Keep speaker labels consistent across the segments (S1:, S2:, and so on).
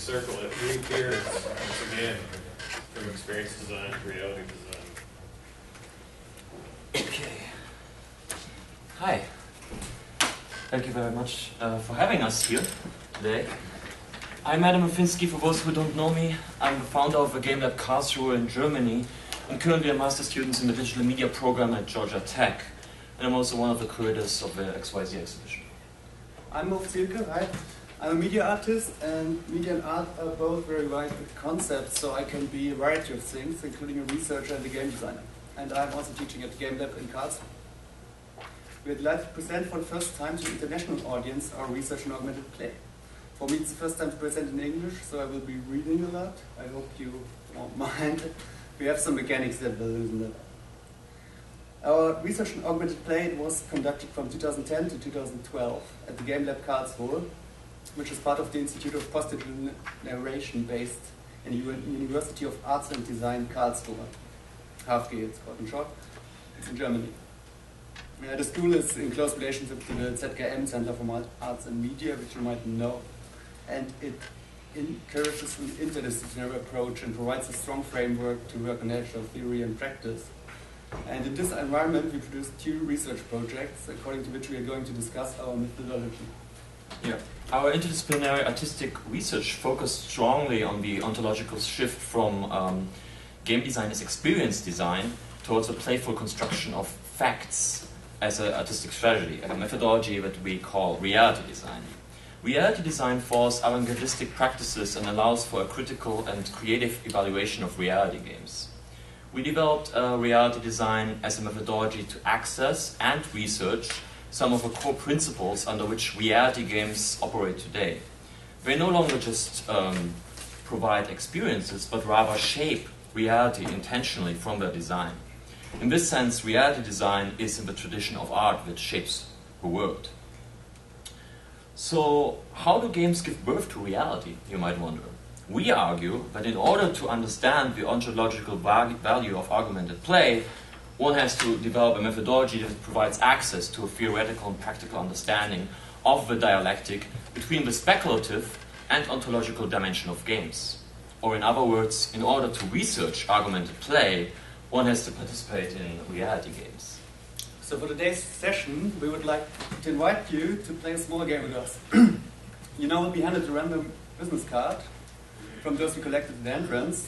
S1: circle it reappears once again from experience design to reality design.
S2: Okay. Hi. Thank you very much for having us here today. I'm Adam Rafinski, for those who don't know me. I'm the founder of the Game Lab Karlsruhe in Germany, and currently a master student in the digital media program at Georgia Tech. And I'm also one of the curators of the XYZ exhibition.
S3: I'm Moph Zielke, right? I'm a media artist, and media and art are both very wide concepts, so I can be a variety of things, including a researcher and a game designer. And I'm also teaching at the Game Lab in Karlsruhe. We'd like to present for the first time to the international audience our research in augmented play. For me, it's the first time to present in English, so I will be reading a lot. I hope you won't mind. We have some mechanics that will loosen that up. Our research in augmented play was conducted from 2010 to 2012 at the Game Lab Karlsruhe, which is part of the Institute of Post-Digital Narration based in the University of Arts and Design Karlsruhe. HFG, it's called in short. It's in Germany. The school is in close relationship to the ZKM, Center for Arts and Media, which you might know. And it encourages an interdisciplinary approach and provides a strong framework to work on natural theory and practice. And in this environment, we produced 2 research projects, according to which we are going to discuss our methodology.
S2: Yeah. Our interdisciplinary artistic research focused strongly on the ontological shift from game design as experience design towards a playful construction of facts as an artistic strategy, a methodology that we call reality design. Reality design follows avant-gardistic practices and allows for a critical and creative evaluation of reality games. We developed reality design as a methodology to access and research some of the core principles under which reality games operate today. They no longer just provide experiences, but rather shape reality intentionally from their design. In this sense, reality design is in the tradition of art that shapes the world. So, how do games give birth to reality, you might wonder? We argue that in order to understand the ontological value of augmented play, one has to develop a methodology that provides access to a theoretical and practical understanding of the dialectic between the speculative and ontological dimension of games. Or in other words, in order to research augmented play, one has to participate in reality games.
S3: So for today's session, we would like to invite you to play a small game with us. You know, we'll be handed a random business card from those we collected at the entrance.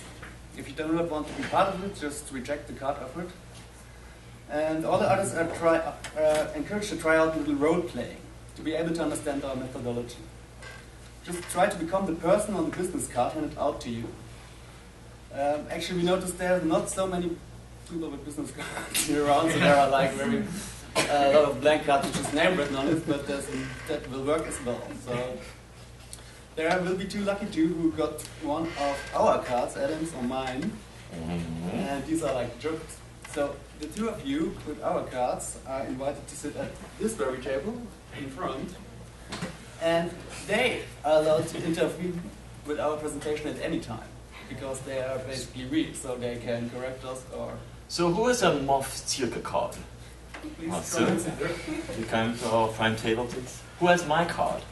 S3: If you do not want to be part of it, just reject the card offered. And all the others are encouraged to try out a little role-playing to be able to understand our methodology. Just try to become the person on the business card handed out to you. Actually, we noticed there are not so many people with business cards around, so there are like a lot of blank cards with just name written on it, but that will work as well. So there will be 2 lucky 2 who got one of our cards, Adam's or mine, and these are like jokes. So the 2 of you with our cards are invited to sit at this very table in front, and they are allowed to intervene with our presentation at any time, because they are basically we, so they can correct us or...
S2: So who is a Moph Zielke card?
S3: Please
S2: So, you come to our prime table, please. Who has my card?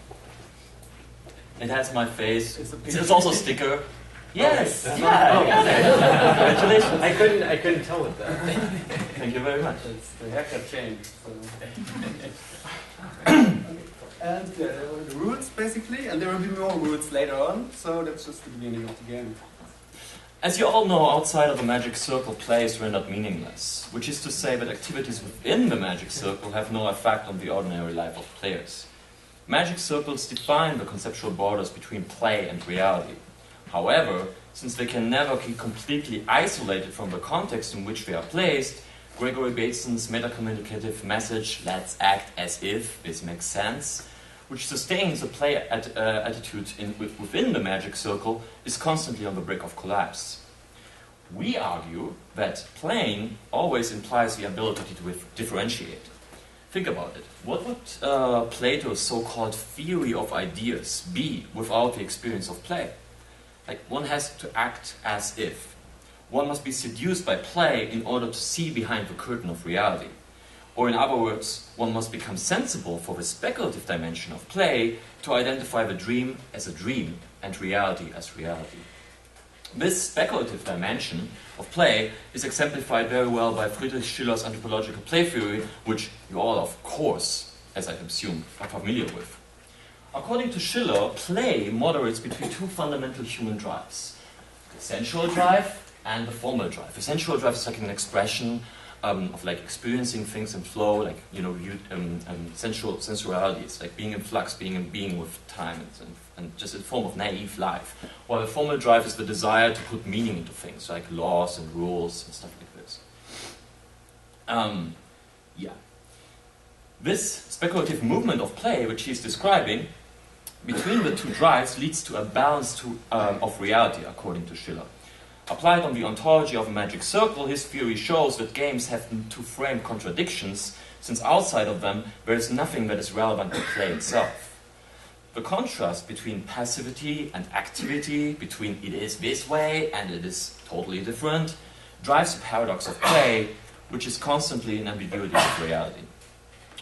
S2: It has my face. It's also a sticker. Yes!
S3: Okay.
S2: Yeah! Congratulations!
S4: I couldn't tell with that.
S2: Thank you very much.
S3: It's the haircut changed. So. And there are the rules, basically, and there will be more rules later on, so that's just the beginning of the game.
S2: As you all know, outside of the magic circle, play is rendered meaningless, which is to say that activities within the magic circle have no effect on the ordinary life of players. Magic circles define the conceptual borders between play and reality. However, since they can never be completely isolated from the context in which they are placed, Gregory Bateson's metacommunicative message, "let's act as if this makes sense," which sustains a play attitude within the magic circle, is constantly on the brink of collapse. We argue that playing always implies the ability to differentiate. Think about it. What would Plato's so-called theory of ideas be without the experience of play? Like, one has to act as if. One must be seduced by play in order to see behind the curtain of reality. Or in other words, one must become sensible for the speculative dimension of play to identify the dream as a dream and reality as reality. This speculative dimension of play is exemplified very well by Friedrich Schiller's anthropological play theory, which you all, of course, as I assume, are familiar with. According to Schiller, play moderates between two fundamental human drives: the sensual drive and the formal drive. The sensual drive is like an expression of like experiencing things in flow, like sensuality. It's like being in flux, being with time, and just a form of naive life. While the formal drive is the desire to put meaning into things, like laws and rules and stuff like this. This speculative movement of play, which he's describing, between the two drives leads to a balance of reality, according to Schiller. Applied on the ontology of a magic circle, his theory shows that games have to frame contradictions, since outside of them there is nothing that is relevant to play itself. The contrast between passivity and activity, between it is this way and it is totally different, drives the paradox of play, which is constantly an ambiguity of reality.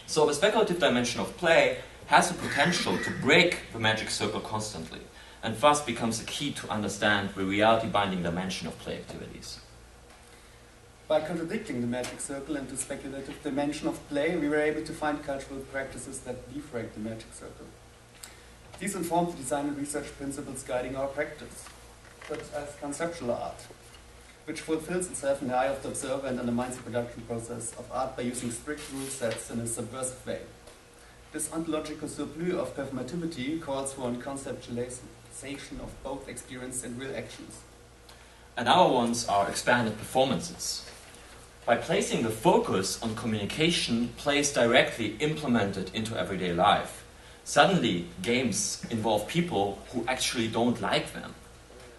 S2: So the speculative dimension of play has the potential to break the magic circle constantly, and thus becomes a key to understand the reality-binding dimension of play activities.
S3: By contradicting the magic circle and the speculative dimension of play, we were able to find cultural practices that defrag the magic circle. These inform the design and research principles guiding our practice, such as conceptual art, which fulfills itself in the eye of the observer and undermines the production process of art by using strict rule sets in a subversive way. This ontological surplus of performativity calls for a conceptualization of both experience and real actions.
S2: And our ones are expanded performances. By placing the focus on communication, play is directly implemented into everyday life. Suddenly, games involve people who actually don't like them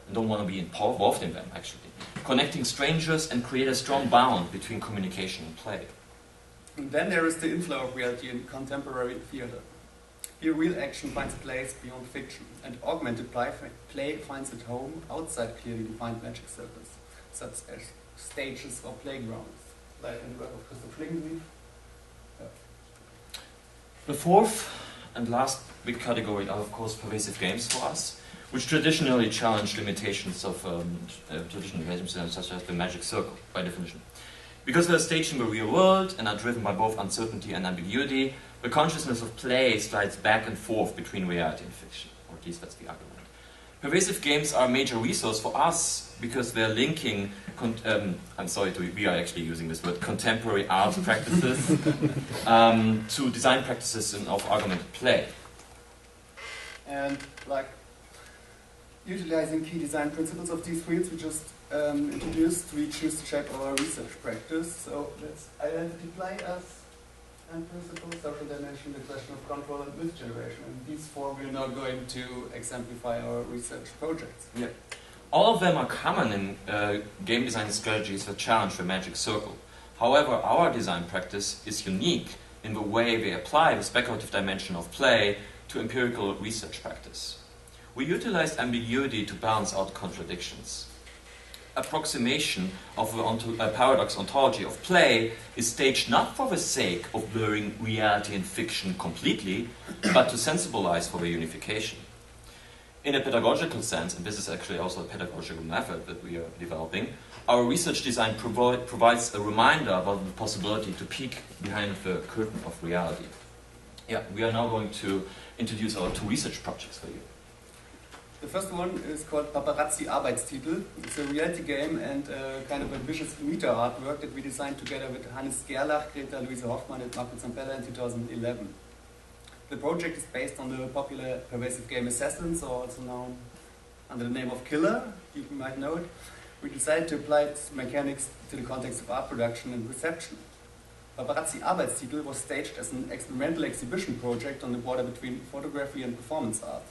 S2: and don't want to be involved in them, actually, connecting strangers and create a strong bond between communication and play.
S3: And then there is the inflow of reality in contemporary theatre. Here real action finds a place beyond fiction, and augmented play finds its home outside clearly defined magic circles, such as stages or playgrounds, like in the work of Christoph Schlingensief.
S2: The fourth and last big category are, of course, pervasive games for us, which traditionally challenge limitations of traditional games such as the magic circle, by definition. Because they are staged in the real world and are driven by both uncertainty and ambiguity, the consciousness of play slides back and forth between reality and fiction, or at least that's the argument. Pervasive games are a major resource for us because they're linking, we are actually using this word, contemporary art practices to design practices of augmented play.
S3: And like utilizing key design principles of these fields we just introduced, we choose to shape our research practice. So let's identity play as and principle, social dimension, the question of control and myth generation. And these four we're now going to exemplify our research projects.
S2: Yeah. All of them are common in game design strategies that challenge the magic circle. However, our design practice is unique in the way we apply the speculative dimension of play to empirical research practice. We utilized ambiguity to balance out contradictions. Approximation of the paradox ontology of play is staged not for the sake of blurring reality and fiction completely, but to sensibilize for the unification. In a pedagogical sense, and this is actually also a pedagogical method that we are developing, our research design provides a reminder about the possibility to peek behind the curtain of reality. Yeah, we are now going to introduce our two research projects for you.
S3: The first one is called Paparazzi Arbeitstitel. It's a reality game and kind of ambitious meter artwork that we designed together with Hannes Gerlach, Greta Luise Hoffmann and Marco Zampella in 2011. The project is based on the popular pervasive game Assassins, or also known under the name of Killer, you might know it. We decided to apply its mechanics to the context of art production and reception. Paparazzi Arbeitstitel was staged as an experimental exhibition project on the border between photography and performance art.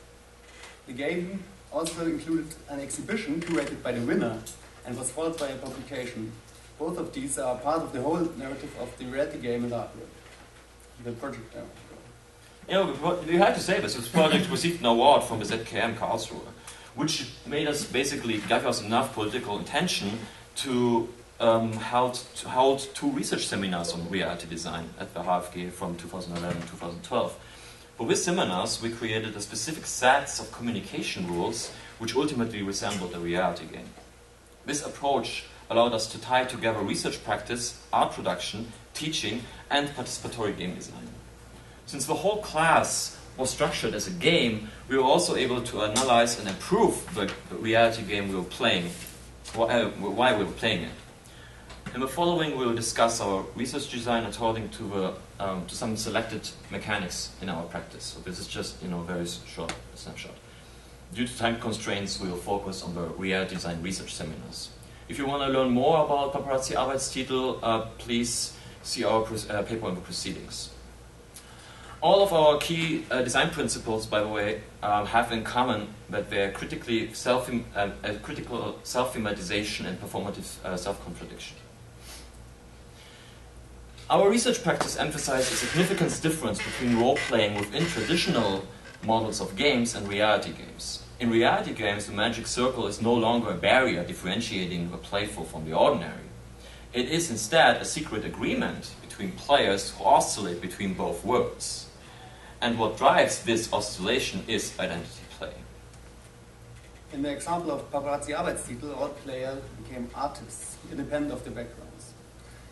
S3: The game also included an exhibition curated by the winner and was followed by a publication. Both of these are part of the whole narrative of the reality game and artwork. The project.
S2: You know, we had to say this project received an award from the ZKM Karlsruhe, which made us basically give us enough political intention to held 2 research seminars on reality design at the HFG from 2011-2012. For these seminars, we created a specific set of communication rules which ultimately resembled a reality game. This approach allowed us to tie together research practice, art production, teaching, and participatory game design. Since the whole class was structured as a game, we were also able to analyze and improve the reality game we were playing, why we were playing it. In the following, we will discuss our research design according to some selected mechanics in our practice. So this is just a very short snapshot. Due to time constraints, we will focus on the reality design research seminars. If you want to learn more about Paparazzi Arbeitstitel, please see our paper in the proceedings. All of our key design principles, by the way, have in common that they're critical self-thematization and performative self-contradiction. Our research practice emphasizes a significant difference between role-playing within traditional models of games and reality games. In reality games, the magic circle is no longer a barrier differentiating the playful from the ordinary. It is instead a secret agreement between players who oscillate between both worlds. And what drives this oscillation is identity play.
S3: In the example of Paparazzi Arbeitstitel, all players became artists, independent of their backgrounds.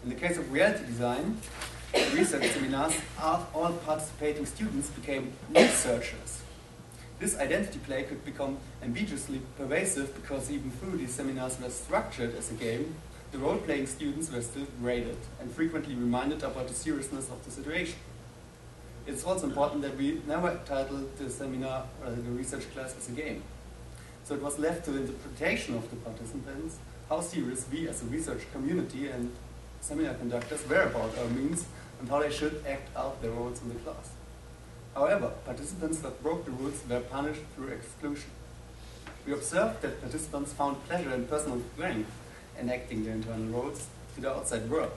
S3: In the case of reality design, research seminars, all participating students became researchers. This identity play could become ambiguously pervasive because even though these seminars were structured as a game, the role-playing students were still graded and frequently reminded about the seriousness of the situation. It's also important that we never titled the seminar or the research class as a game. So it was left to the interpretation of the participants how serious we as a research community and seminar conductors were about our means and how they should act out their roles in the class. However, participants that broke the rules were punished through exclusion. We observed that participants found pleasure and personal strength in acting their internal roles to the outside world.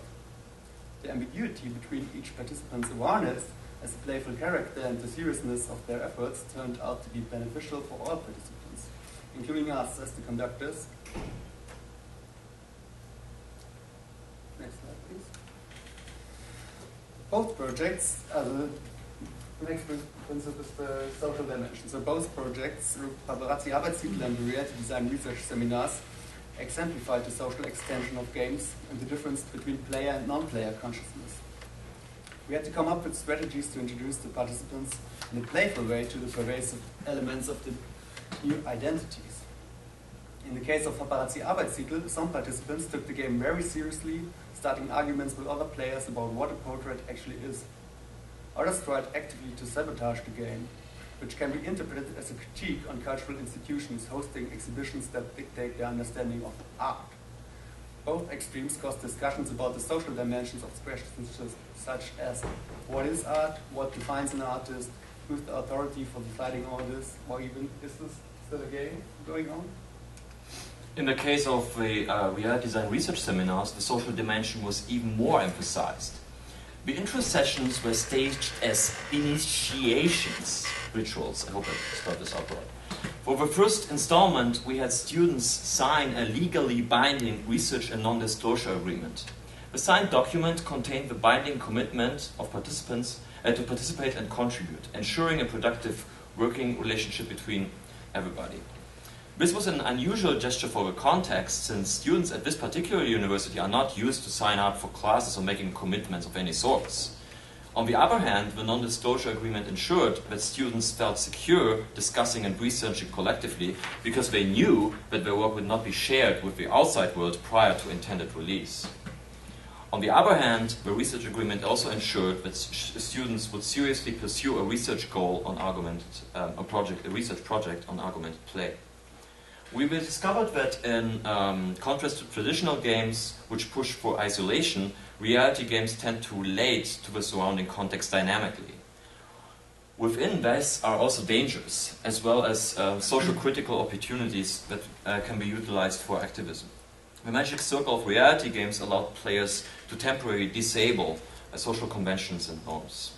S3: The ambiguity between each participant's awareness as a playful character and the seriousness of their efforts turned out to be beneficial for all participants, including us as the conductors. Next slide, please. Both projects, the next principle is the social dimension. So both projects, Paparazzi Arbeitstitel and the reality design research seminars, exemplified the social extension of games and the difference between player and non-player consciousness. We had to come up with strategies to introduce the participants in a playful way to the pervasive elements of the new identities. In the case of Paparazzi Arbeitstitel, some participants took the game very seriously, starting arguments with other players about what a portrait actually is. Others tried actively to sabotage the game, which can be interpreted as a critique on cultural institutions hosting exhibitions that dictate their understanding of art. Both extremes caused discussions about the social dimensions of questions such as what is art, what defines an artist, who's the authority for deciding all this, or even is this still a game going on?
S2: In the case of the reality design research seminars, the social dimension was even more emphasized. The intro sessions were staged as initiations rituals. I hope I spelled this out right. For the first installment, we had students sign a legally binding research and non-disclosure agreement. The signed document contained the binding commitment of participants to participate and contribute, ensuring a productive working relationship between everybody. This was an unusual gesture for the context, since students at this particular university are not used to sign up for classes or making commitments of any sorts. On the other hand, the non-disclosure agreement ensured that students felt secure discussing and researching collectively because they knew that their work would not be shared with the outside world prior to intended release. On the other hand, the research agreement also ensured that students would seriously pursue a research goal on a research project on augmented play. We discovered that in contrast to traditional games which push for isolation, reality games tend to relate to the surrounding context dynamically. Within this are also dangers, as well as social critical opportunities that can be utilized for activism. The magic circle of reality games allowed players to temporarily disable social conventions and norms.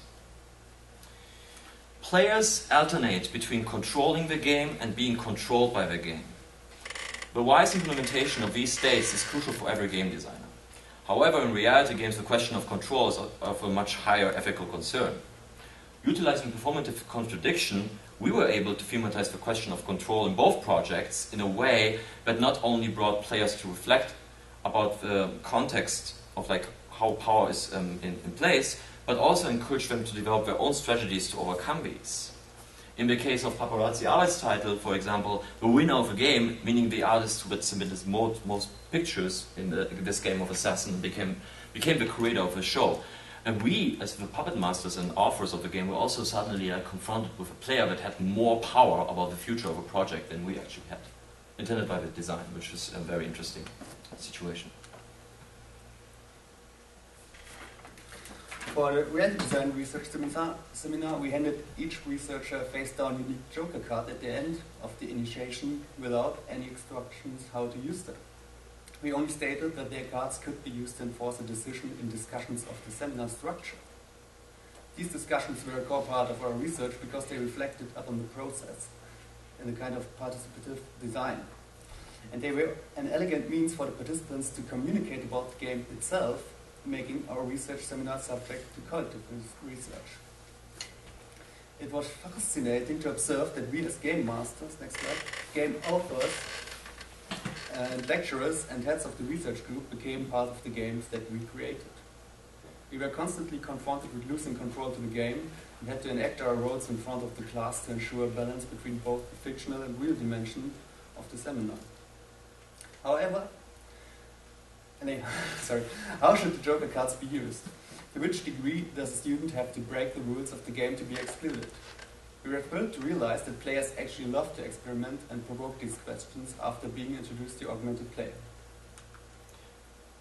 S2: Players alternate between controlling the game and being controlled by the game. The wise implementation of these states is crucial for every game designer. However, in reality games, the question of control is of a much higher ethical concern. Utilizing performative contradiction, we were able to thematize the question of control in both projects in a way that not only brought players to reflect about the context of like how power is in place, but also encouraged them to develop their own strategies to overcome these. In the case of Paparazzi Arbeitstitel, for example, the winner of a game, meaning the artist who had submitted most pictures in this game of Assassin, became the creator of the show. And we, as the puppet masters and authors of the game, were also suddenly confronted with a player that had more power about the future of a project than we actually had, intended by the design, which is a very interesting situation.
S3: For the reality design research seminar, we handed each researcher a face-down unique Joker card at the end of the initiation without any instructions how to use them. We only stated that their cards could be used to enforce a decision in discussions of the seminar structure. These discussions were a core part of our research because they reflected upon the process in a kind of participative design. And they were an elegant means for the participants to communicate about the game itself, making our research seminar subject to qualitative research. It was fascinating to observe that we as game masters, next slide, game authors, and lecturers and heads of the research group became part of the games that we created. We were constantly confronted with losing control to the game and had to enact our roles in front of the class to ensure a balance between both the fictional and real dimension of the seminar. However, how should the Joker cards be used? To which degree does a student have to break the rules of the game to be excluded? We were thrilled to realize that players actually love to experiment and provoke these questions after being introduced to augmented play.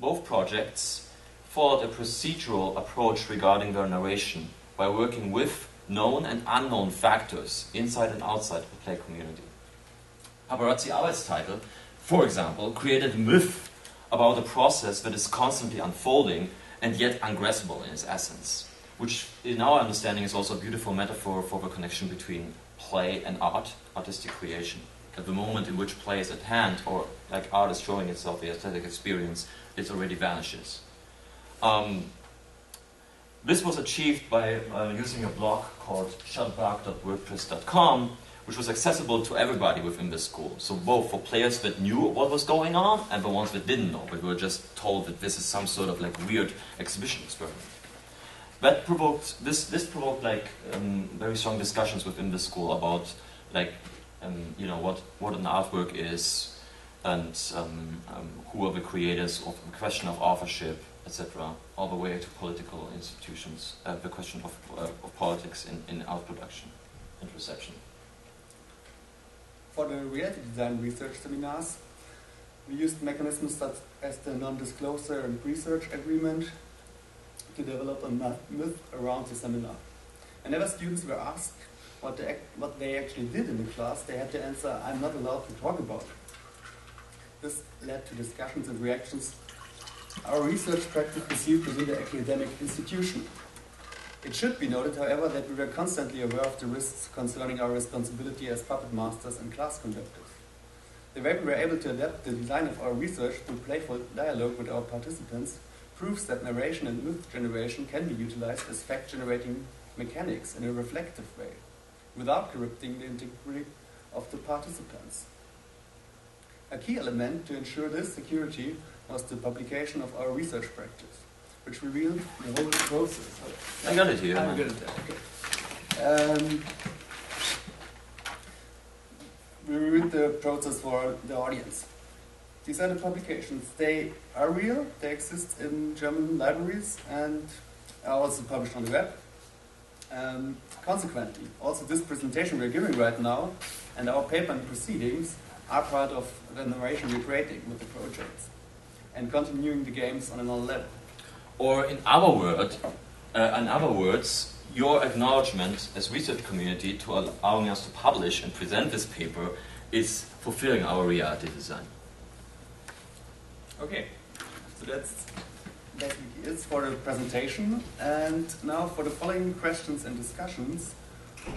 S2: Both projects followed a procedural approach regarding their narration by working with known and unknown factors inside and outside the play community. Paparazzi Arbeitstitel, for example, created a myth about a process that is constantly unfolding and yet ungraspable in its essence, which in our understanding is also a beautiful metaphor for the connection between play and art, artistic creation. At the moment in which play is at hand, or like art is showing itself, the aesthetic experience, it already vanishes. This was achieved by using a blog called shutbark.wordpress.com, which was accessible to everybody within the school. So both for players that knew what was going on and the ones that didn't know, but were just told that this is some sort of like weird exhibition experiment. That provoked this provoked like very strong discussions within the school about like what an artwork is and who are the creators, of the question of authorship, etc. All the way to political institutions, the question of politics in art production and reception.
S3: For the reality design research seminars, we used mechanisms such as the non-disclosure and research agreement to develop a myth around the seminar. Whenever students were asked what they actually did in the class, they had to answer, "I'm not allowed to talk about it." This led to discussions and reactions our research practice received within the academic institution. It should be noted, however, that we were constantly aware of the risks concerning our responsibility as puppet masters and class conductors. The way we were able to adapt the design of our research through playful dialogue with our participants proves that narration and myth generation can be utilized as fact-generating mechanics in a reflective way, without corrupting the integrity of the participants. A key element to ensure this security was the publication of our research practice, which revealed the whole process.
S2: I got it here.
S3: I got it there, okay. We reviewed the process for the audience. These are the publications. They are real, they exist in German libraries and are also published on the web. Consequently, also this presentation we're giving right now and our paper and proceedings are part of the narration we're creating with the projects and continuing the games on another level.
S2: Or in other words, your acknowledgement as research community to allowing us to publish and present this paper is fulfilling our reality design.
S3: Okay, so that's basically it for the presentation. And now for the following questions and discussions,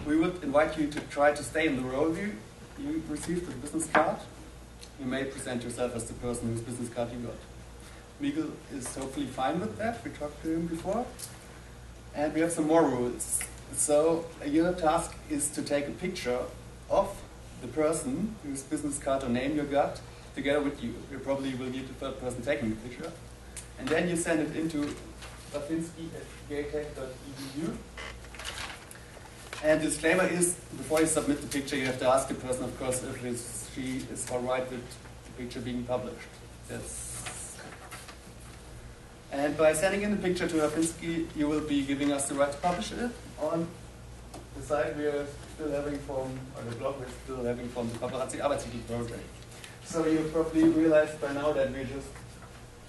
S3: we would invite you to try to stay in the role you received the business card. You may present yourself as the person whose business card you got. Miguel is hopefully fine with that. We talked to him before. And we have some more rules. So your task is to take a picture of the person whose business card or name you got together with you. You probably will be the third person taking the picture. And then you send it into Rafinski@gatech.edu. And the disclaimer is, before you submit the picture, you have to ask the person, of course, if she is all right with the picture being published. And by sending in the picture to Rafinski, you will be giving us the right to publish it. On the site we are still having from, or the blog we're still having from the Paparazzi Arbeitstitel project. So you probably realized by now that we're just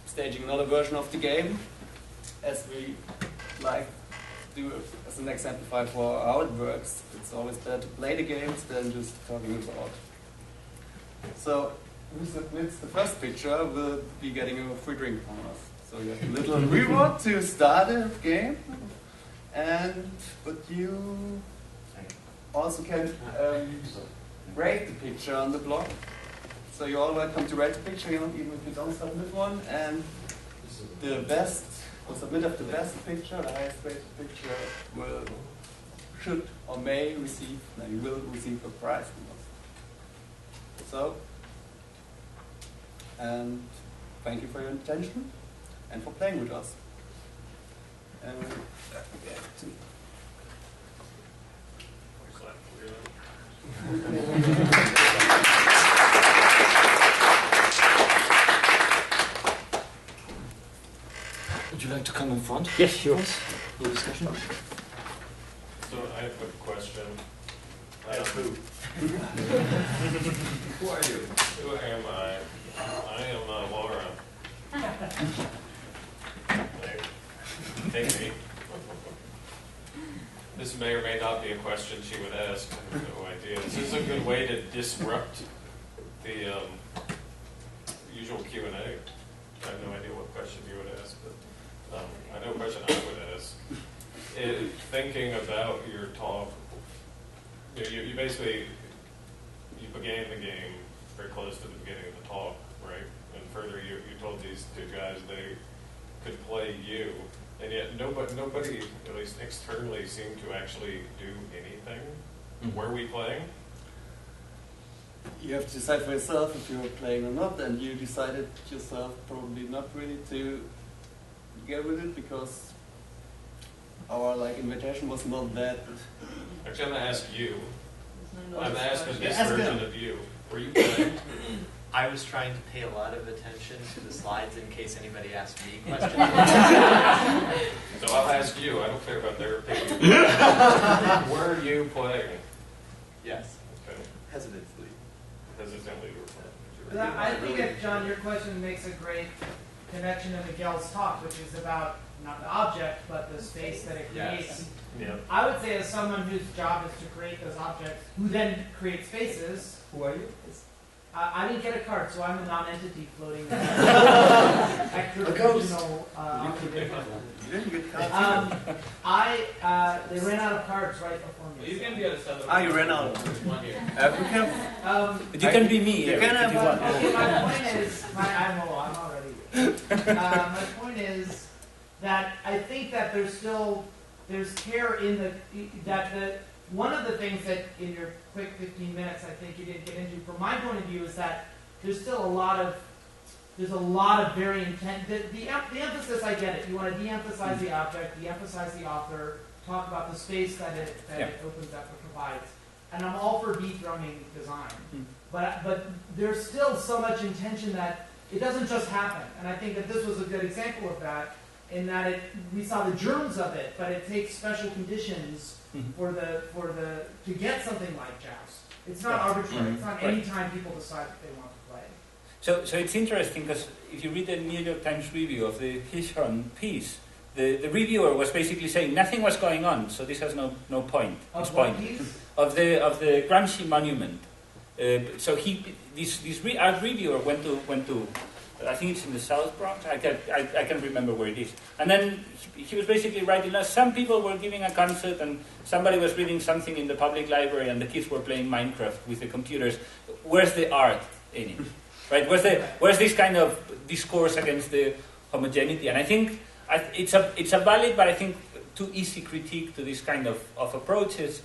S3: staging another version of the game, as we like to do as an exemplify for how it works. It's always better to play the games than just talking about. So who submits the first picture will be getting a free drink from us. So you have a little reward to start a game, but you also can rate the picture on the blog. So you're all welcome to rate the picture, even if you don't submit one. And the best, or submitter of the best picture, the highest rated picture, will receive a prize from us. So, and thank you for your attention and for playing with us.
S2: Would you like to come in front?
S4: Yes, sure.
S2: The discussion?
S1: So I have a question.
S5: Who? Who are you?
S1: Who am I? I am Laura. Take me. This may or may not be a question she would ask. I have no idea. This is a good way to disrupt the usual Q&A. I have no idea what question you would ask, but I know a question I would ask. Thinking about your talk, you basically began the game very close to the beginning of the talk, right? And further, you told these two guys they could play you, and yet nobody, at least externally, seemed to actually do anything. Mm-hmm. Were we playing?
S3: You have to decide for yourself if you're playing or not, and you decided yourself probably not really to get with it because our invitation was not that.
S1: Actually, I'm going to ask you. I'm asking this version of you. Were you playing?
S5: I was trying to pay a lot of attention to the slides in case anybody asked me questions.
S1: So I'll ask you. I don't care about their opinion. Were you playing?
S5: Yes.
S1: Okay.
S5: Hesitantly.
S1: Hesitantly, you were playing.
S6: I think that, John, your question makes a great connection to Miguel's talk, which is about not the object, but the space that it creates.
S5: Yes.
S1: Yeah.
S6: I would say as someone whose job is to create those objects, who then create spaces.
S3: Who are you?
S6: I didn't get a card, so I'm a non-entity floating at the original observation.
S3: You didn't get cards.
S6: They ran out of cards right before me.
S5: You can be on some.
S3: You ran out.
S5: One here.
S4: But you can be me.
S3: You can have one.
S6: Okay, my point is, I'm already. My point is that I think that there's care in one of the things that in your quick 15 minutes I think you didn't get into from my point of view is that there's still a lot of very intent. The emphasis, I get it. You want to de-emphasize the object, de-emphasize the author, talk about the space that it opens up or provides. And I'm all for de-thrumming design. But there's still so much intention that it doesn't just happen. And I think that this was a good example of that, in that we saw the germs of it, but it takes special conditions to get something like jazz. It's not arbitrary. It's not any time people decide that they want to play.
S4: So it's interesting because if you read the New York Times review of the Hirschhorn piece, the reviewer was basically saying nothing was going on, so this has no point.
S6: Of what piece?
S4: Of the Gramsci monument. So this art reviewer went to I think it's in the South Bronx. I can remember where it is. And then he was basically writing, some people were giving a concert and somebody was reading something in the public library and the kids were playing Minecraft with the computers. Where's the art in it? Right? Where's this kind of discourse against the homogeneity. And I think it's a valid, but I think too easy critique to this kind of approaches.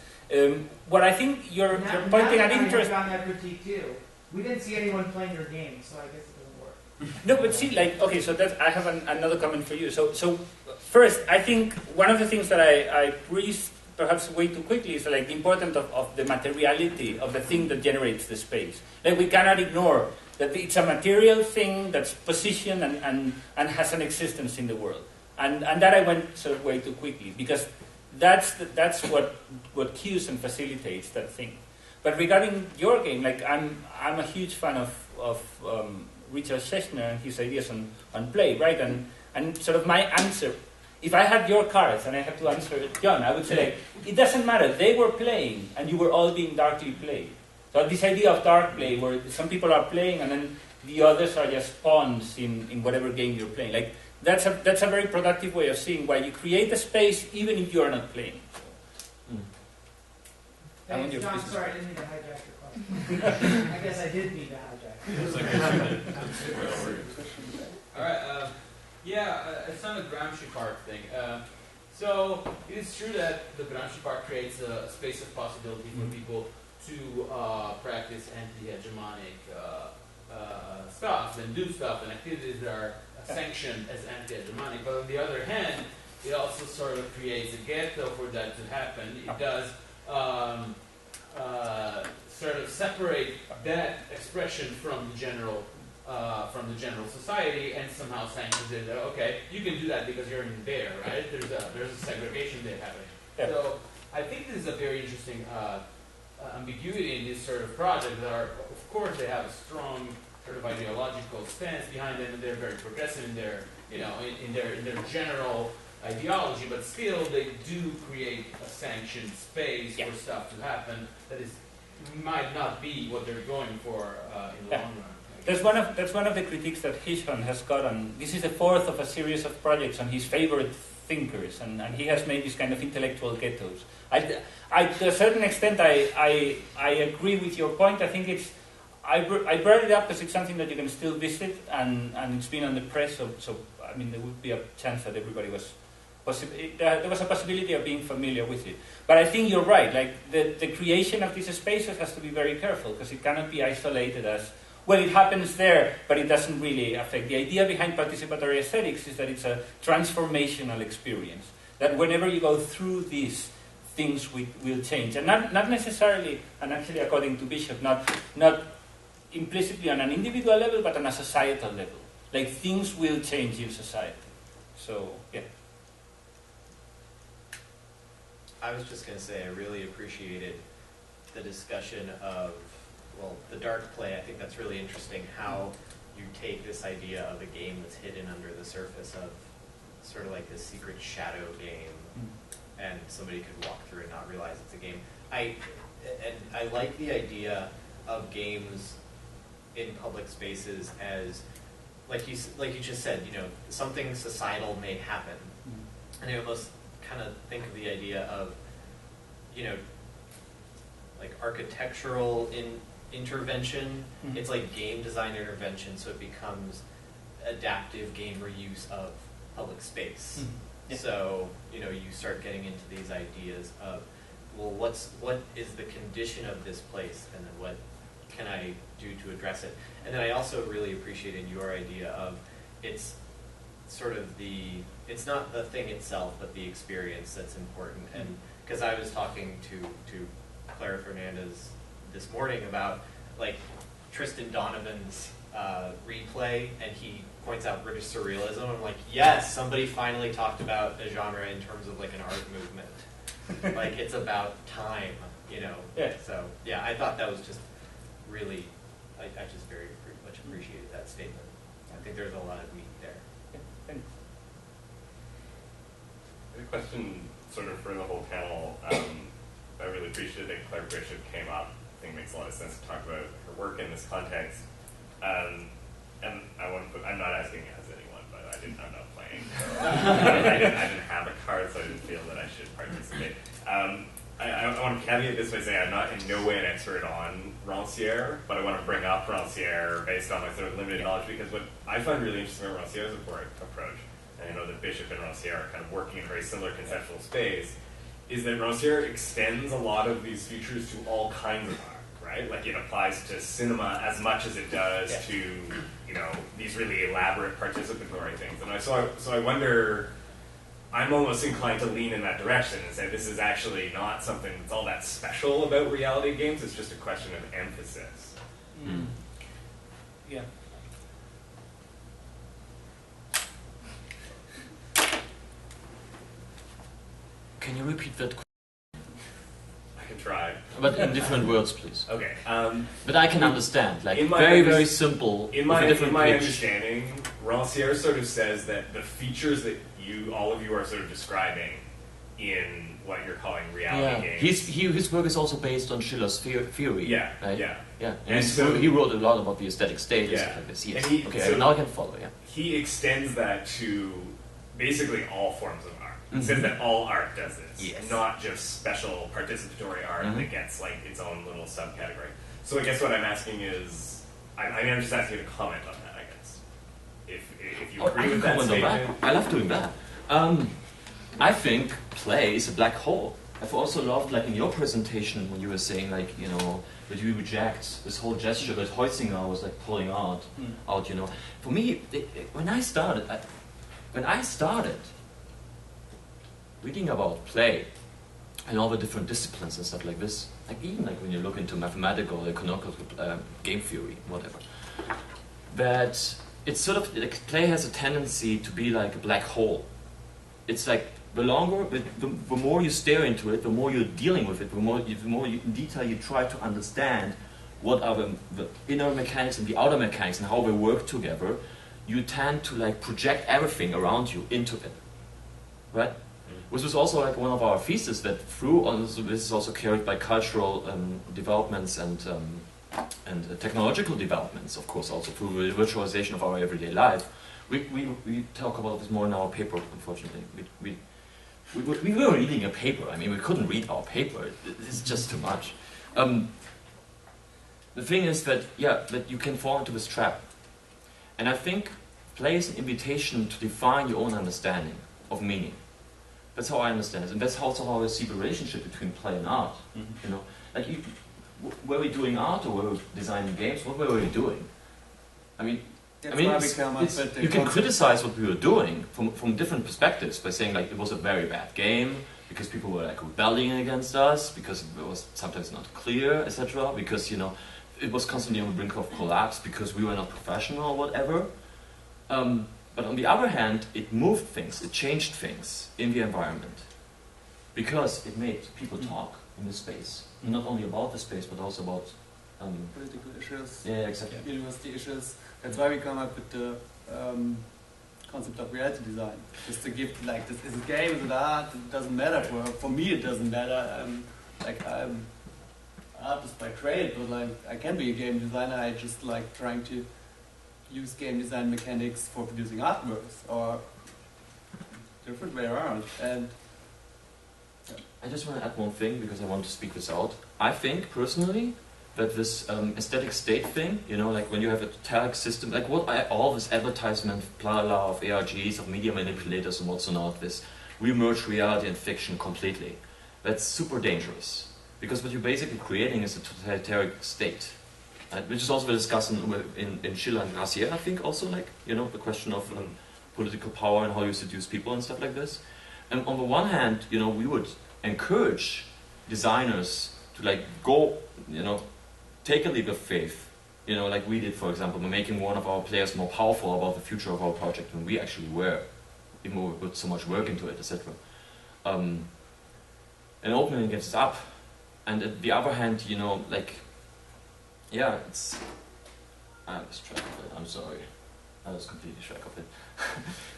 S4: What I think you're pointing at interest.
S6: On that critique too. We didn't see anyone playing your game, so I guess it doesn't work.
S4: No, but see, like, okay, so I have another comment for you. So first, I think one of the things that I breezed perhaps way too quickly is like the importance of the materiality of the thing that generates the space. Like we cannot ignore that it's a material thing that's positioned and has an existence in the world. And that I went sort of way too quickly because that's what cues and facilitates that thing. But regarding your game, like I'm a huge fan of Richard Schechner and his ideas on play, right? And sort of my answer, if I had your cards and I had to answer John, I would say like, it doesn't matter. They were playing and you were all being darkly played. So this idea of dark play, where some people are playing and then the others are just pawns in whatever game you're playing. Like that's a very productive way of seeing why you create a space even if you are not playing.
S6: Thanks, John. Sorry, I didn't mean to hijack your question. I guess I did need to hijack.
S7: All right. It's on the Gramsci Park thing. So it is true that the Gramsci Park creates a space of possibility for people to practice anti-hegemonic stuff and do stuff and activities that are sanctioned as anti-hegemonic. But on the other hand, it also sort of creates a ghetto for that to happen. It does sort of separate that expression from the general society and somehow sanctions it. Okay, you can do that because you're in there, right? There's a segregation there happening. Yeah. So I think this is a very interesting ambiguity in this sort of project. That are, of course, they have a strong sort of ideological stance behind them, and they're very progressive in their, in their general ideology, but still they do create a sanctioned space for stuff to happen that might not be what they're going for in the long run.
S4: That's one of the critiques that Hishon has got on. This is the fourth of a series of projects on his favorite thinkers, and he has made these kind of intellectual ghettos. To a certain extent, I agree with your point. I think I brought it up because it's something that you can still visit, and it's been on the press. So I mean, there would be a chance that everybody was. There was a possibility of being familiar with it. But I think you're right. Like the creation of these spaces has to be very careful because it cannot be isolated as, well, it happens there, but it doesn't really affect. The idea behind participatory aesthetics is that it's a transformational experience. That whenever you go through these, things will change. And not necessarily, and actually according to Bishop, not implicitly on an individual level, but on a societal level. Like things will change in society. So, yeah.
S5: I was just going to say I really appreciated the discussion of, well, the dark play. I think that's really interesting how you take this idea of a game that's hidden under the surface of sort of like this secret shadow game, and somebody could walk through and not realize it's a game. I like the idea of games in public spaces as, like you just said, something societal may happen, and I almost kind of think of the idea of, like architectural intervention. It's like game design intervention, so it becomes adaptive game reuse of public space. Yeah. So, you start getting into these ideas of, well, what is the condition of this place, and then what can I do to address it? And then I also really appreciated your idea of it's sort of it's not the thing itself, but the experience that's important. And because I was talking to Clara Fernandez this morning about like Tristan Donovan's replay, and he points out British surrealism. I'm like, yes, somebody finally talked about a genre in terms of like an art movement. Like it's about time, Yeah. So yeah, I thought that was just really, I just very much appreciated that statement. I think there's a lot of meat there.
S4: Yeah, thanks.
S8: A question sort of for the whole panel. I really appreciated that Claire Bishop came up. I think it makes a lot of sense to talk about her work in this context. And I want to put, I'm not asking as anyone, but I'm not playing. So I didn't have a card, so I didn't feel that I should participate. I want to caveat this by saying I'm not in no way an expert on Rancière, but I want to bring up Rancière based on my sort of limited knowledge, because what I find really interesting about Rancière's approach, and I know that Bishop and Rancière are kind of working in a very similar conceptual space, is that Rancière extends a lot of these features to all kinds of art, right? Like it applies to cinema as much as it does to, you know, these really elaborate participatory things. And so I wonder, I'm almost inclined to lean in that direction and say this is actually not something that's all that special about reality games, it's just a question of emphasis.
S4: Mm. Yeah.
S2: Can you repeat that?
S8: I can try.
S2: But in different words, please.
S8: Okay.
S2: But I can understand, like
S8: in my
S2: very simple.
S8: In my understanding, Rancière sort of says that the features that all of you are sort of describing in what you're calling reality games.
S2: His work is also based on Schiller's theory.
S8: Yeah,
S2: right?
S8: yeah.
S2: And so he wrote a lot about the aesthetic state and stuff like this. Yes. Okay, now I can follow. Yeah.
S8: He extends that to basically all forms of art. He says that all art does this, not just special participatory art that gets like its own little subcategory. So I guess what I'm asking is, I'm just asking you to comment on that. I guess if you agree with that statement.
S2: I love doing that. I think play is a black hole. I've also loved, like in your presentation, when you were saying, like, you know, that you reject this whole gesture that Heutzinger was like pulling out. You know, for me, when I started reading about play and all the different disciplines and stuff like this, like even like when you look into mathematical, economical game theory, whatever, that it's sort of like play has a tendency to be like a black hole. It's like the more you stare into it, the more you're dealing with it, the more in detail you try to understand what are the inner mechanics and the outer mechanics and how they work together, you tend to like project everything around you into it, right? Which was also like one of our theses that this is also carried by cultural developments and technological developments, of course, also through the virtualization of our everyday life. We talk about this more in our paper, unfortunately. We were reading a paper. I mean, we couldn't read our paper. It's just too much. The thing is that you can fall into this trap. And I think play is an invitation to define your own understanding of meaning. That's how I understand it. And that's also how I see the relationship between play and art. You know, like were we doing art or were we designing games? What were we doing? I mean, you can criticize what we were doing from different perspectives by saying like it was a very bad game because people were like rebelling against us, because it was sometimes not clear, etc. Because, you know, it was constantly on the brink of collapse because we were not professional or whatever. But on the other hand, it moved things, it changed things in the environment because it made people talk in the space, not only about the space but also about
S3: political issues,
S2: exactly.
S3: University issues. That's why we come up with the concept of reality design. Just to give, like, this is a game, is it art? It doesn't matter. For me, it doesn't matter. I'm an artist by trade, but like I can be a game designer. I just like trying to use game design mechanics for producing artworks, or different way around. And
S2: I just want to add one thing because I want to speak this out. I think personally that this aesthetic state thing, you know, like when you have a totalic system, like all this advertisement, blah blah, of ARGs, of media manipulators and what's not, this we merge reality and fiction completely. That's super dangerous because what you're basically creating is a totalitarian state, right? Which is also discussed in Schiller and Rancière, I think, also, like, you know, the question of political power and how you seduce people and stuff like this. And on the one hand, you know, we would encourage designers to like go, you know, take a leap of faith, you know, like we did, for example, by making one of our players more powerful about the future of our project than we actually were, even though we put so much work into it, etc. And opening it up. And on the other hand, you know, like, yeah, it's... I lost track of it, I'm sorry. I was completely track of it.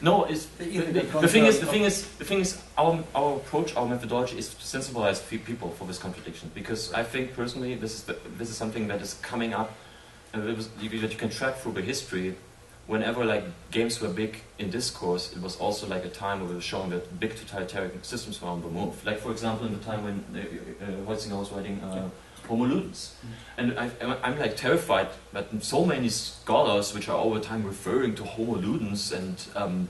S2: No, it's the thing is, our approach, our methodology is to sensibilize people for this contradiction, because I think personally this is something that is coming up, that you can track through the history whenever like games were big in discourse, it was also like a time where we were showing that big totalitarian systems were on the move. Like for example, in the time when Holzinger was writing Homo Ludens. And I'm like terrified that so many scholars, which are all the time referring to Homo Ludens and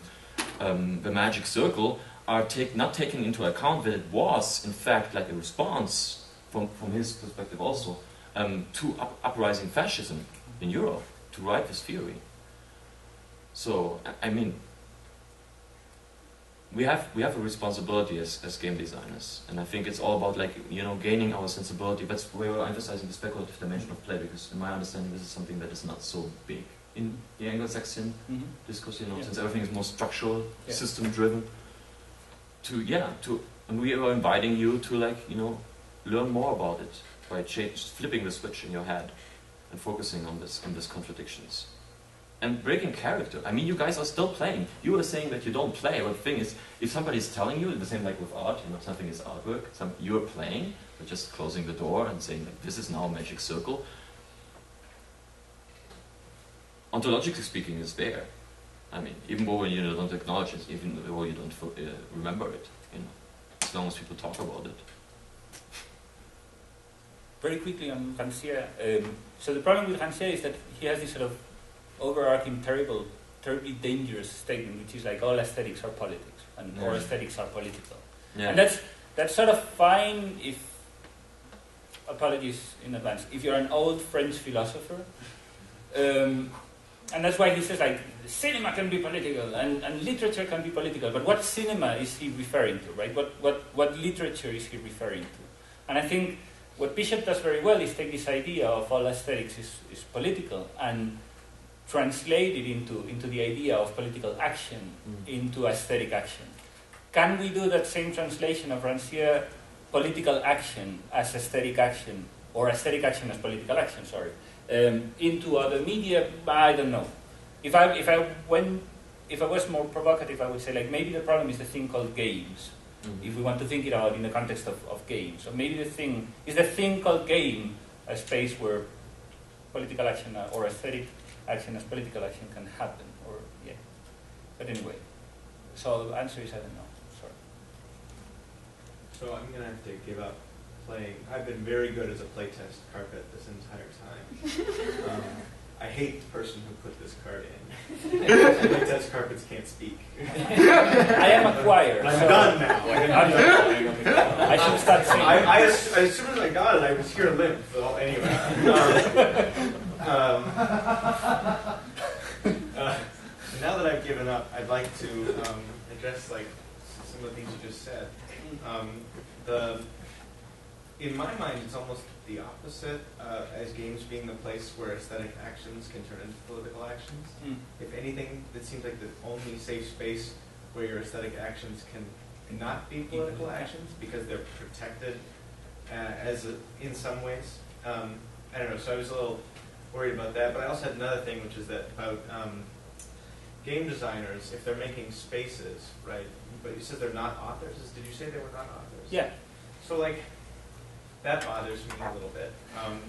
S2: the magic circle, are not taking into account that it was in fact like a response from his perspective also to uprising fascism in Europe to write this theory. So I mean, we have a responsibility as game designers, and I think it's all about like gaining our sensibility. That's where we're emphasizing the speculative dimension of play, because in my understanding this is something that is not so big in the Anglo-Saxon discourse. Since everything is more structural, system driven. And we are inviting you to learn more about it by flipping the switch in your head and focusing on these contradictions. And breaking character. I mean, you guys are still playing. You were saying that you don't play, but the thing is, if somebody's telling you, the same like with art, something is artwork, you're playing, but just closing the door and saying, like, this is now a magic circle. Ontologically speaking, it's there. I mean, even though you don't acknowledge it, even though you don't remember it, as long as people talk about it.
S4: Very quickly on Rancière. So the problem with Rancière is that he has this sort of overarching, terribly dangerous statement, which is like all aesthetics are politics, and all aesthetics are political. Yeah. And that's sort of fine if, apologies in advance, if you're an old French philosopher, and that's why he says like cinema can be political and literature can be political. But what cinema is he referring to, right? What literature is he referring to? And I think what Bishop does very well is take this idea of all aesthetics is political and translate it into the idea of political action, into aesthetic action. Can we do that same translation of Rancière, political action as aesthetic action, or aesthetic action as political action, into other media? I don't know. If I was more provocative, I would say like maybe the problem is the thing called games. If we want to think it out in the context of games. Or maybe the thing called game a space where political action or aesthetic action as political action can happen, but anyway, so the answer is I don't know. Sorry.
S9: So I'm gonna have to give up playing. I've been very good as a playtest carpet this entire time. I hate the person who put this card in. Playtest carpets can't speak.
S4: I am a choir.
S9: I'm done now.
S4: I should start singing.
S9: As soon as I got it, I was here limp. So anyway. Now that I've given up, I'd like to address like some of the things you just said. In my mind, it's almost the opposite, as games being the place where aesthetic actions can turn into political actions. If anything, it seems like the only safe space where your aesthetic actions can not be political actions because they're protected in some ways. I don't know, so I was a little worried about that, but I also had another thing, which is that about game designers, if they're making spaces, right, but you said they're not authors. Did you say they were not authors?
S4: Yeah.
S9: So like, that bothers me a little bit,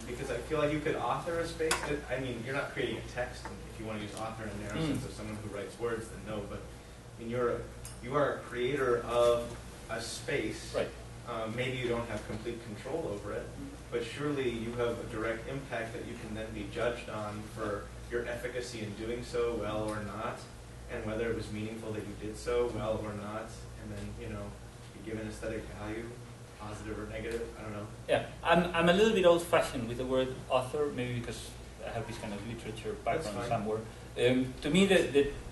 S9: because I feel like you could author a space. I mean, you're not creating a text, and if you want to use author in a narrow sense of someone who writes words, then no, but I mean, you are a creator of a space.
S4: Right.
S9: Maybe you don't have complete control over it, but surely you have a direct impact that you can then be judged on for your efficacy in doing so well or not, and whether it was meaningful that you did so well or not, and then, be given aesthetic value, positive or negative, I don't know.
S4: Yeah, I'm a little bit old-fashioned with the word author, maybe because I have this kind of literature background somewhere. To me,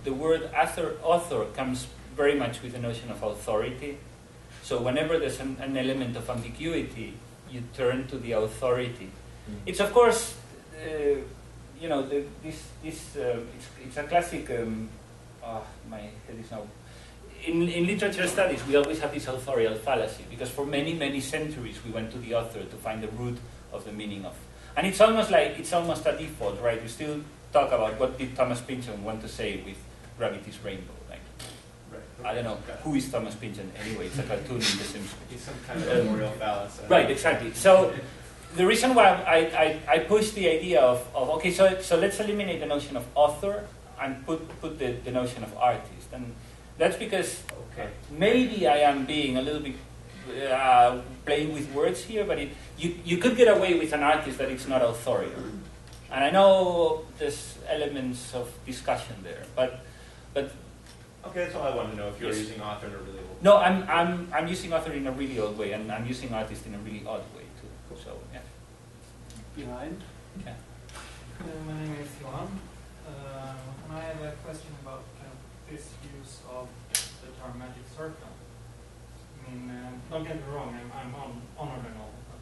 S4: the word author comes very much with the notion of authority. So whenever there's an element of ambiguity, you turn to the authority. It's of course, it's a classic. My head is now. In literature studies, we always have this authorial fallacy because for many, many centuries we went to the author to find the root of the meaning of. And it's almost a default, right? We still talk about what did Thomas Pynchon want to say with Gravity's Rainbow. I don't know who is Thomas Pynchon anyway. It's a cartoon in The Simpsons.
S9: He's some kind of authorial fallacy.
S4: Right, exactly. So the reason why I push the idea of okay, so let's eliminate the notion of author put the notion of artist, and that's because maybe I am being a little bit playing with words here, but you could get away with an artist that is not authorial, and I know there's elements of discussion there, but
S9: Okay, that's all I wanted to know, if you were using author in a really old way.
S4: no, I'm using author in a really odd way, and I'm using artist in a really odd way too. So yeah.
S3: Behind.
S4: Yeah.
S10: My name is Johan, and I have a question about kind of this use of the term magic circle. I mean, don't get me wrong, I'm honored and all, but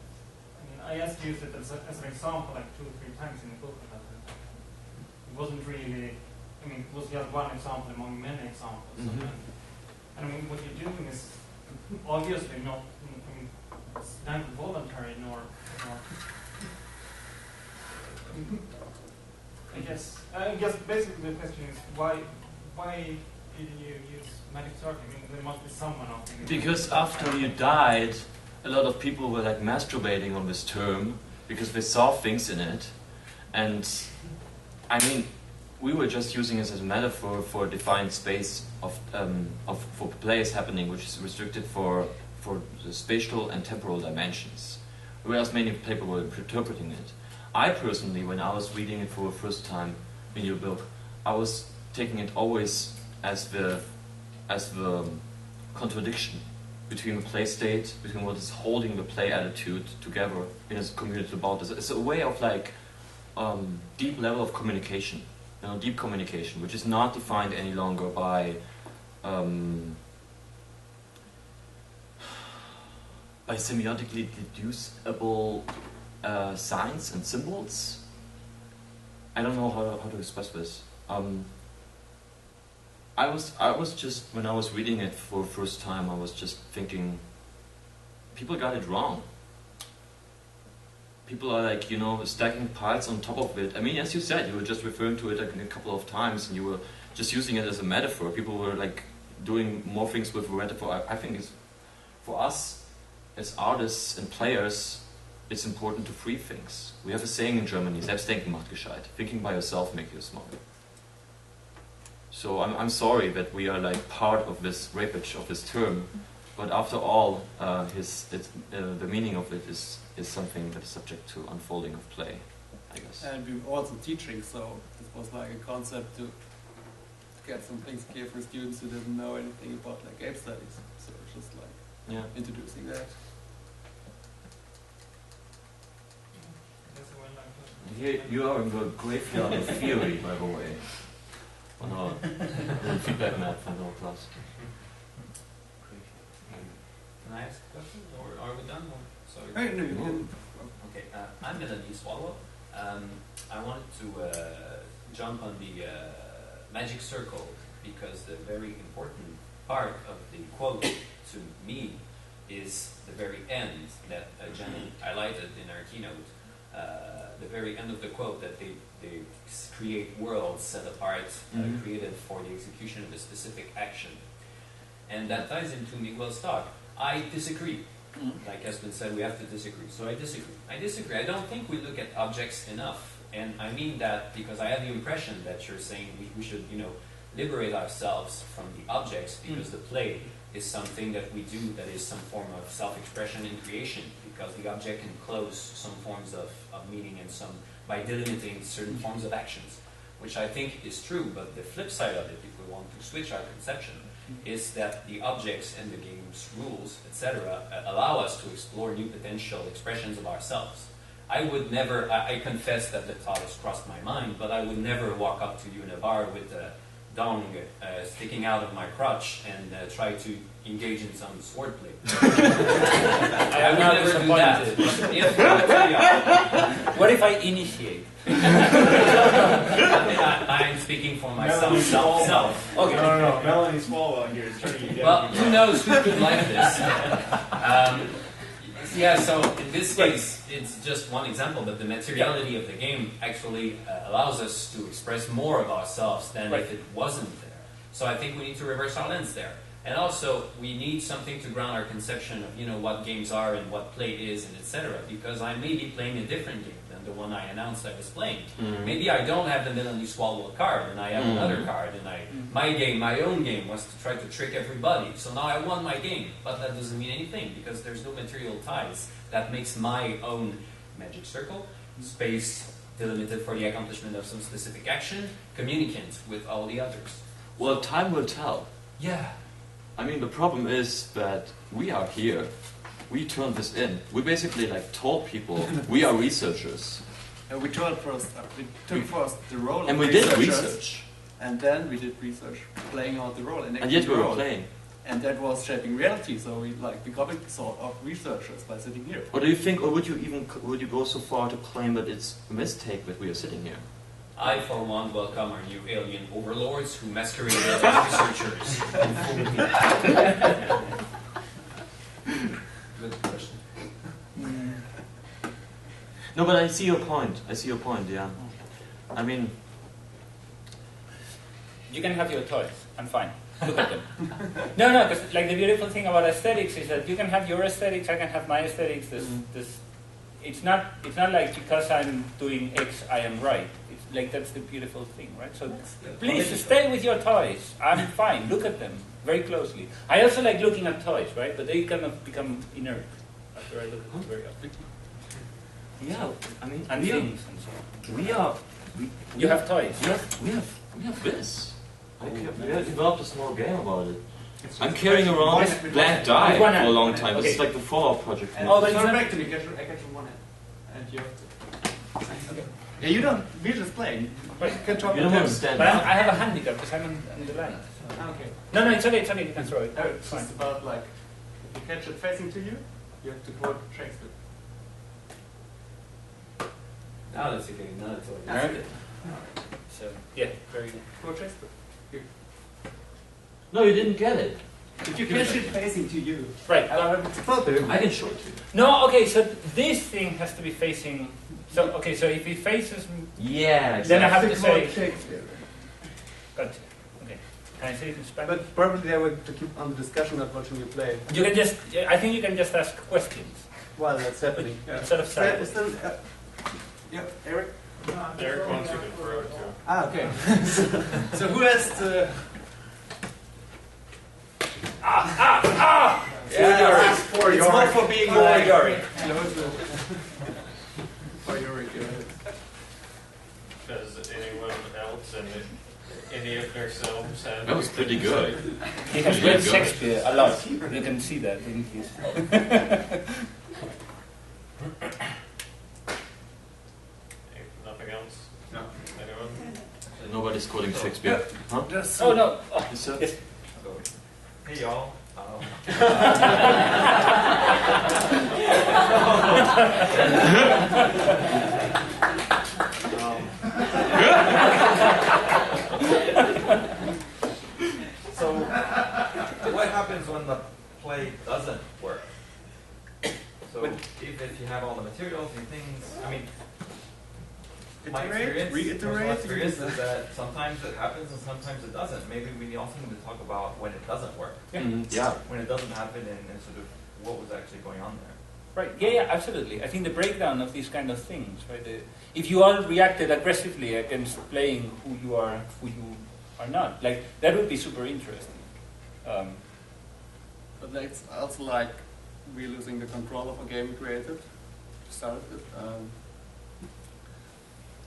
S10: I mean, I just used it as an example like 2 or 3 times in the book. It wasn't really, I mean, it was just one example among many examples.
S2: Mm-hmm.
S10: And I mean, what you're doing is obviously not, I mean, it's neither voluntary nor I guess basically the question is why did you use magic circle? I mean, there must be someone out there.
S2: Because after you died, a lot of people were like masturbating on this term because they saw things in it, and I mean, we were just using it as a metaphor for a defined space for plays happening, which is restricted for the spatial and temporal dimensions, whereas many people were interpreting it. I personally, when I was reading it for the first time in your book, I was taking it always as the contradiction between the play state, between what is holding the play attitude together in a community about this. It's a way of like deep level of communication, deep communication, which is not defined any longer by semiotically deducible signs and symbols. I don't know how to express this. I was just, when I was reading it for the first time, I was just thinking, people got it wrong. People are like, stacking piles on top of it. I mean, as you said, you were just referring to it like a couple of times, and you were just using it as a metaphor. People were like doing more things with a metaphor. I think it's, for us as artists and players, it's important to free things. We have a saying in Germany, Selbstdenken macht gescheit. Thinking by yourself makes you smart. So I'm sorry that we are like part of this rapage of this term, but after all, the meaning of it is something that is subject to unfolding of play, I guess.
S3: And we were also teaching, so this was like a concept to get some things clear for students who didn't know anything about like game studies. So it's just like introducing that.
S2: Here you are in the graveyard of theory, by the way, on our feedback map from our class.
S5: Can I ask a question, or are we done? Sorry.
S3: Hey, no, you can.
S5: Okay, I'm Melanie Swallow. I wanted to jump on the magic circle because the very important part of the quote to me is the very end that Jenny highlighted in our keynote. The very end of the quote, that they create worlds set apart, created for the execution of a specific action. And that ties into Miguel's talk. I disagree. Like has been said, we have to disagree. So I disagree. I don't think we look at objects enough. And I mean that because I have the impression that you're saying we should, liberate ourselves from the objects, because the play is something that we do that is some form of self-expression and creation, because the object can close some forms of meaning and some by delimiting certain forms of actions, which I think is true. But the flip side of it, if we want to switch our conception, is that the objects and the game's rules, etc., allow us to explore new potential expressions of ourselves. I would never, I confess that the thought has crossed my mind, but I would never walk up to you in a bar with a dong sticking out of my crotch and try to engage in some swordplay. I would never do that.
S4: What if I initiate?
S5: I'm speaking for myself. Self.
S9: Okay. No. Melanie Swalwell here is turning you down.
S5: Well, who knows who could like this? So in this case, it's just one example, but the materiality of the game actually allows us to express more of ourselves than if it wasn't there. So I think we need to reverse our lens there.
S11: And also, we need something to ground our conception of, you know, what games are and what play is and etc. Because I may be playing a different game than the one I announced I was playing. Maybe I don't have the Melanie Swalwell card, and I have another card, and my own game was to try to trick everybody. So now I won my game, but that doesn't mean anything because there's no material ties. That makes my own magic circle, space delimited for the accomplishment of some specific action, communicant with all the others.
S2: Well, time will tell.
S11: Yeah.
S2: I mean, the problem is that we are here. We turned this in. We basically like told people we are researchers.
S3: And we took first the role
S2: And
S3: of
S2: we did
S3: researchers,
S2: research.
S3: and then we did research, playing out the role,
S2: And
S3: acting
S2: yet
S3: the
S2: we were
S3: role.
S2: playing.
S3: And that was shaping reality. So we becoming sort of researchers by sitting here.
S2: Or do you think, or would you go so far to claim that it's a mistake that we are sitting here?
S11: I, for one, welcome our new alien overlords who masquerade as researchers. Good question.
S2: No, but I see your point. Yeah. I mean,
S4: You can have your toys. I'm fine. Look at them. No, because like the beautiful thing about aesthetics is that you can have your aesthetics, I can have my aesthetics. It's not like because I'm doing X, I am right. It's like that's the beautiful thing, right? So please stay with your toys. I'm fine. Look at them very closely. I also like looking at toys, right? But they kind of become inert after I look at them very often.
S2: yeah. I mean,
S4: And
S2: we
S4: things and so on. You have toys.
S2: we have this. We have developed a small game about it. I'm carrying around blank die for a long time. This is like the Fallout project.
S3: And
S4: Oh, but
S3: turn
S4: it's not-
S3: back to me. I catch from one hand, and you have to. Okay. Yeah, you don't. We're just playing.
S4: Right.
S3: You can talk
S2: You
S3: with
S2: don't
S3: them.
S2: understand.
S4: But I have a handicap because I'm on the line.
S3: Okay.
S4: No, it's okay. You can throw it.
S3: No,
S4: It's
S3: it's
S4: fine.
S3: just about like, if you catch it facing to you, you have to quote Shakespeare.
S11: Now that's okay. Now it's okay.
S3: That's it.
S4: So yeah, very good.
S3: Quote Shakespeare.
S2: No, you didn't get it.
S3: If you catch it facing to you,
S4: Right.
S3: it's about to.
S2: I can show it to you.
S4: No, okay, so this thing has to be facing. So, okay, so if it faces.
S2: Yeah,
S4: Then I have to
S3: quote
S4: say.
S3: Shakespeare.
S4: Gotcha. Okay. Can I say it in Spanish?
S3: But probably they would to keep on the discussion, not watching you play.
S4: You can just. I think you can just ask questions
S3: While that's happening. Yeah.
S4: instead of saying.
S3: Yeah, Eric?
S1: Eric wants you to throw it too.
S3: Ah, okay. So who has to...
S4: Yeah,
S3: For it's not for being like...
S4: Yori.
S3: For Yorick,
S1: Does anyone else and any of themselves have?
S2: That was pretty good.
S4: He has read Shakespeare a lot. You can see that in his.
S1: Nothing else?
S3: No.
S1: Anyone?
S2: Nobody's quoting Shakespeare. Huh?
S4: Oh no! Oh,
S2: Yes, sir.
S4: yes.
S9: Hey y'all. So, what happens when the play doesn't work? So, if you have all the materials and things, I mean, my personal experience is that sometimes it happens and sometimes it doesn't. Maybe we also need to talk about when it doesn't work.
S2: Yeah.
S9: When it doesn't happen and sort of what was actually going on there.
S4: Right. Yeah, absolutely. I think the breakdown of these kind of things, right? If you all reacted aggressively against playing who you are not, like that would be super interesting.
S3: But it's also like we're losing the control of a game we created. To start with.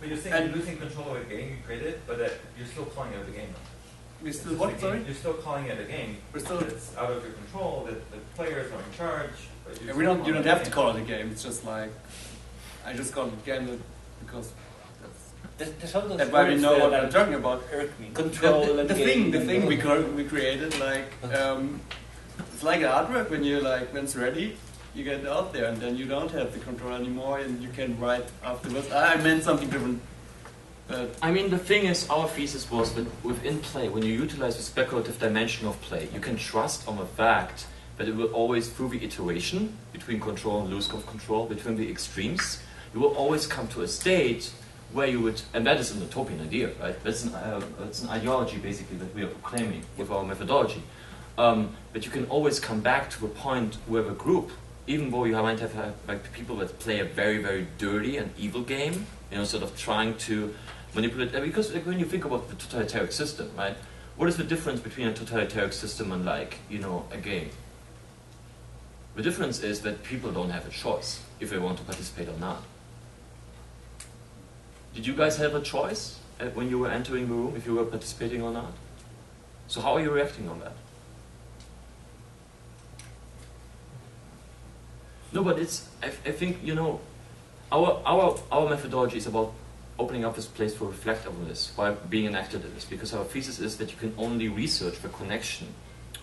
S9: But you're saying you're losing control of a game you created, but you're still calling it a game.
S3: We still what? Sorry.
S9: You're still calling it a game.
S3: We're still.
S9: It's out of your control. That the players are in charge. But
S3: Yeah, we don't. You don't have to call it a game. It's just like I just call it a game because
S4: There's all those
S3: that's why we
S4: words
S3: know what
S4: that
S3: I'm talking about.
S4: irk me. Control
S3: The
S4: and
S3: thing
S4: game
S3: we created like it's like an artwork when you like when it's ready. You get it out there, and then you don't have the control anymore, and you can write afterwards. I meant something different. But
S2: I mean, the thing is, our thesis was that within play, when you utilize the speculative dimension of play, you can trust on the fact that it will always, through the iteration between control and lose of control, between the extremes, you will always come to a state where you would, and that is an utopian idea, right? That's an ideology, basically, that we are proclaiming with our methodology. But you can always come back to a point where the group, even though you might have like people that play a very, very dirty and evil game, sort of trying to manipulate. Because like, when you think about the totalitarian system, right? What is the difference between a totalitarian system and like, a game? The difference is that people don't have a choice if they want to participate or not. Did you guys have a choice when you were entering the room if you were participating or not? So how are you reacting on that? No, but I think, our methodology is about opening up this place for reflect on this while being enacted in this, because our thesis is that you can only research the connection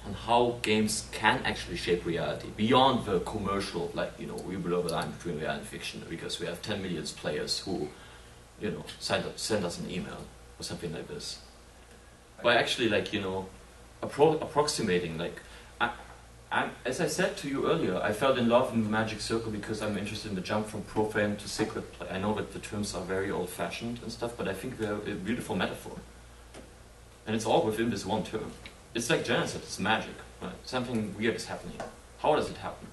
S2: on how games can actually shape reality beyond the commercial, like, we blur the line between reality and fiction because we have 10 million players who, send us an email or something like this. By actually, like, approximating, like, as I said to you earlier, I fell in love in the Magic Circle because I'm interested in the jump from profane to sacred play. I know that the terms are very old-fashioned and stuff, but I think they're a beautiful metaphor. And it's all within this one term. It's like Genesis, it's magic, right? Something weird is happening. How does it happen?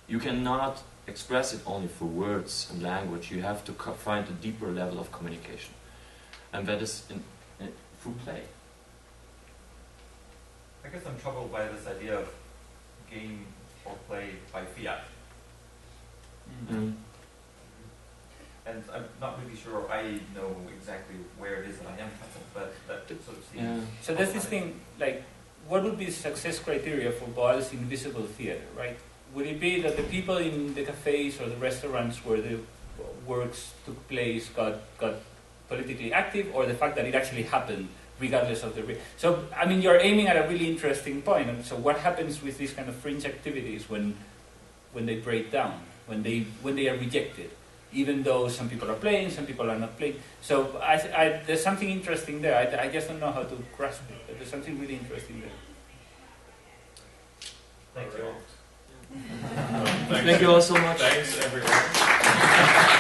S2: You cannot express it only through words and language. You have to find a deeper level of communication. And that is through play.
S12: I guess I'm troubled by this idea of game or play by fiat.
S2: Mm.
S12: And I'm not really sure I know exactly where it is that I am present, but that sort of seems...
S2: Yeah.
S4: So there's this thing, like, what would be the success criteria for Boyle's invisible theater, right? Would it be that the people in the cafes or the restaurants where the works took place got politically active, or the fact that it actually happened regardless of the... So, I mean, you're aiming at a really interesting point. And so what happens with these kind of fringe activities when they break down, when they are rejected? Even though some people are playing, some people are not playing. So there's something interesting there. I just don't know how to grasp it, but there's something really interesting there.
S12: Thank you all.
S2: Thank you all so much.
S1: Thanks, everyone.